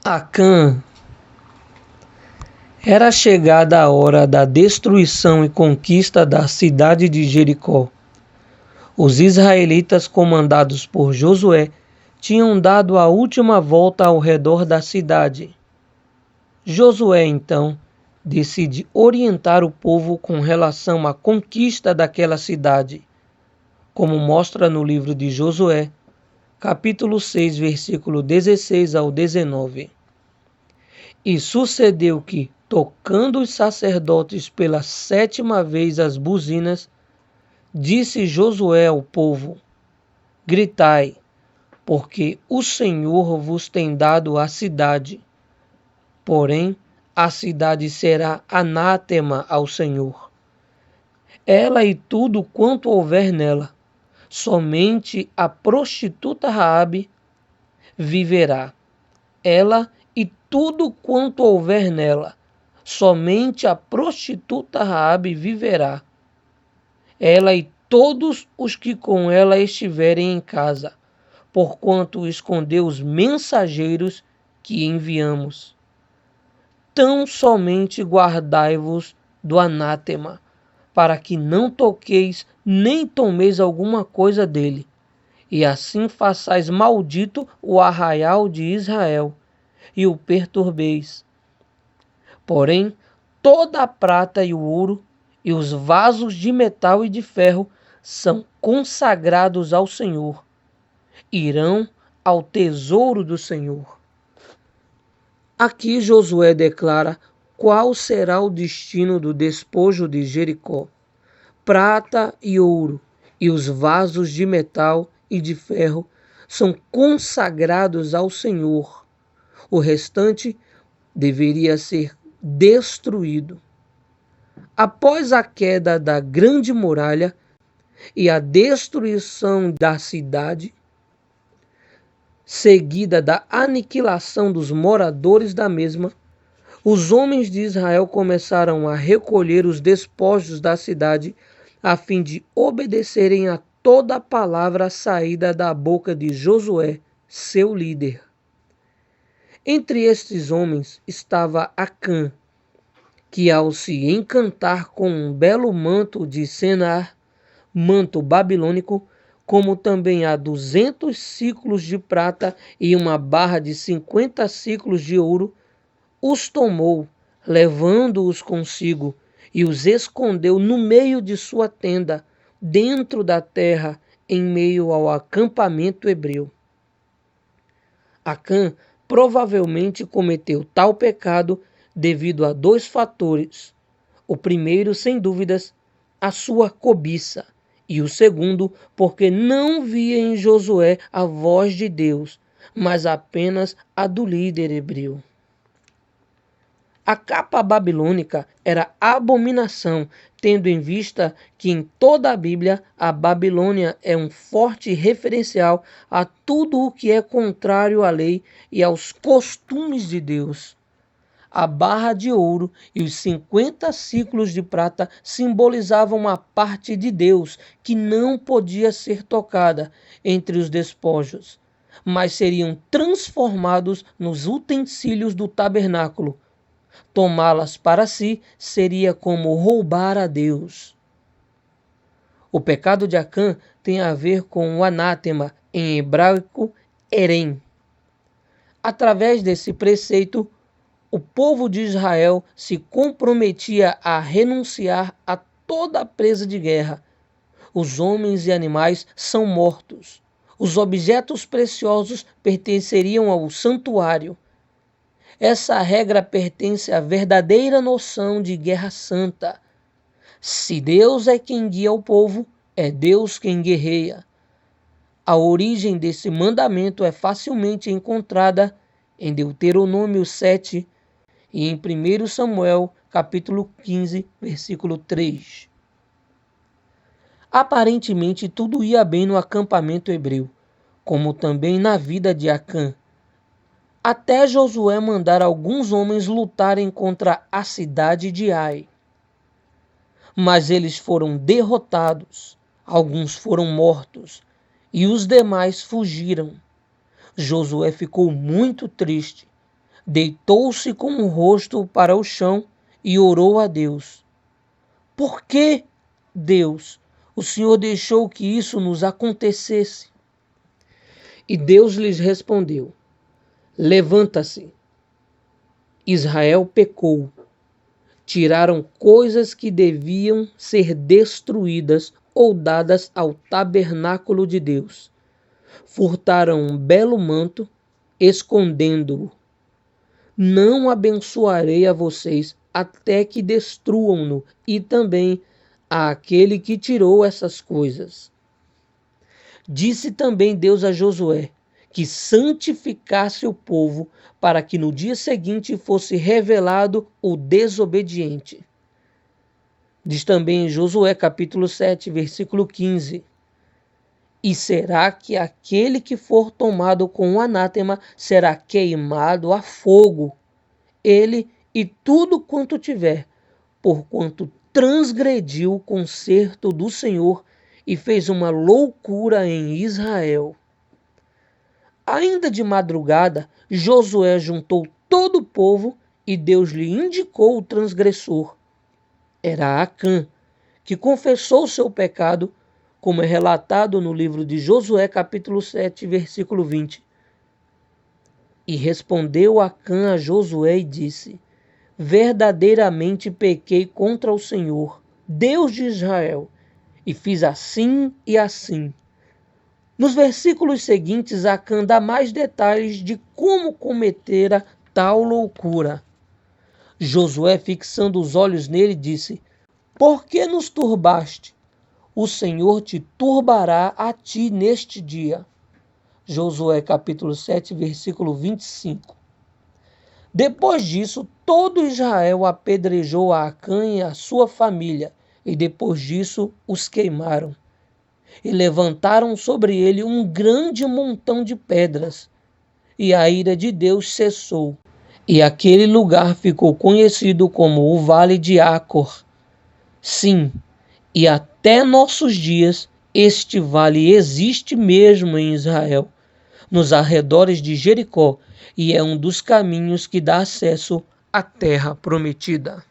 Acã. Era chegada a hora da destruição e conquista da cidade de Jericó. Os israelitas, comandados por Josué, tinham dado a última volta ao redor da cidade. Josué, então, decide orientar o povo com relação à conquista daquela cidade, como mostra no livro de Josué, capítulo 6, versículo 16 ao 19. E sucedeu que, tocando os sacerdotes pela 7ª vez as buzinas, disse Josué ao povo: gritai, porque o Senhor vos tem dado a cidade. Porém, a cidade será anátema ao Senhor, ela e tudo quanto houver nela. Somente a prostituta Raabe viverá, ela e tudo quanto houver nela. Somente a prostituta Raabe viverá, ela e todos os que com ela estiverem em casa, porquanto escondeu os mensageiros que enviamos. Tão somente guardai-vos do anátema, para que não toqueis nem tomeis alguma coisa dele, e assim façais maldito o arraial de Israel, e o perturbeis. Porém, toda a prata e o ouro, e os vasos de metal e de ferro, são consagrados ao Senhor, irão ao tesouro do Senhor. Aqui Josué declara qual será o destino do despojo de Jericó. Prata e ouro, e os vasos de metal e de ferro são consagrados ao Senhor. O restante deveria ser destruído. Após a queda da grande muralha e a destruição da cidade, seguida da aniquilação dos moradores da mesma, os homens de Israel começaram a recolher os despojos da cidade a fim de obedecerem a toda a palavra saída da boca de Josué, seu líder. Entre estes homens estava Acã, que ao se encantar com um belo manto de Senar, manto babilônico, como também a 200 siclos de prata e uma barra de 50 siclos de ouro, os tomou, levando-os consigo, e os escondeu no meio de sua tenda, dentro da terra, em meio ao acampamento hebreu. Acã provavelmente cometeu tal pecado devido a 2 fatores. O primeiro, sem dúvidas, a sua cobiça, e o segundo, porque não via em Josué a voz de Deus, mas apenas a do líder hebreu. A capa babilônica era abominação, tendo em vista que em toda a Bíblia a Babilônia é um forte referencial a tudo o que é contrário à lei e aos costumes de Deus. A barra de ouro e os 50 ciclos de prata simbolizavam uma parte de Deus que não podia ser tocada entre os despojos, mas seriam transformados nos utensílios do tabernáculo. Tomá-las para si seria como roubar a Deus. O pecado de Acã tem a ver com o anátema, em hebraico, erem. Através desse preceito, o povo de Israel se comprometia a renunciar a toda presa de guerra. Os homens e animais são mortos. Os objetos preciosos pertenceriam ao santuário. Essa regra pertence à verdadeira noção de guerra santa. Se Deus é quem guia o povo, é Deus quem guerreia. A origem desse mandamento é facilmente encontrada em Deuteronômio 7 e em 1 Samuel, capítulo 15, versículo 3. Aparentemente tudo ia bem no acampamento hebreu, como também na vida de Acã, até Josué mandar alguns homens lutarem contra a cidade de Ai. Mas eles foram derrotados, alguns foram mortos, e os demais fugiram. Josué ficou muito triste, deitou-se com o rosto para o chão e orou a Deus. Por que, Deus, o Senhor deixou que isso nos acontecesse? E Deus lhes respondeu: levanta-se. Israel pecou. Tiraram coisas que deviam ser destruídas ou dadas ao tabernáculo de Deus. Furtaram um belo manto, escondendo-o. Não abençoarei a vocês até que destruam-no, e também àquele que tirou essas coisas. Disse também Deus a Josué que santificasse o povo, para que no dia seguinte fosse revelado o desobediente. Diz também em Josué capítulo 7, versículo 15. E será que aquele que for tomado com o anátema será queimado a fogo, ele e tudo quanto tiver, porquanto transgrediu o concerto do Senhor e fez uma loucura em Israel. Ainda de madrugada, Josué juntou todo o povo e Deus lhe indicou o transgressor. Era Acã, que confessou seu pecado, como é relatado no livro de Josué, capítulo 7, versículo 20. E respondeu Acã a Josué e disse: verdadeiramente pequei contra o Senhor, Deus de Israel, e fiz assim e assim. Nos versículos seguintes, Acã dá mais detalhes de como cometera tal loucura. Josué, fixando os olhos nele, disse: por que nos turbaste? O Senhor te turbará a ti neste dia. Josué capítulo 7, versículo 25. Depois disso, todo Israel apedrejou a Acã e a sua família, e depois disso os queimaram. E levantaram sobre ele um grande montão de pedras, e a ira de Deus cessou. E aquele lugar ficou conhecido como o Vale de Acor. Sim, e até nossos dias este vale existe mesmo em Israel, nos arredores de Jericó, e é um dos caminhos que dá acesso à terra prometida.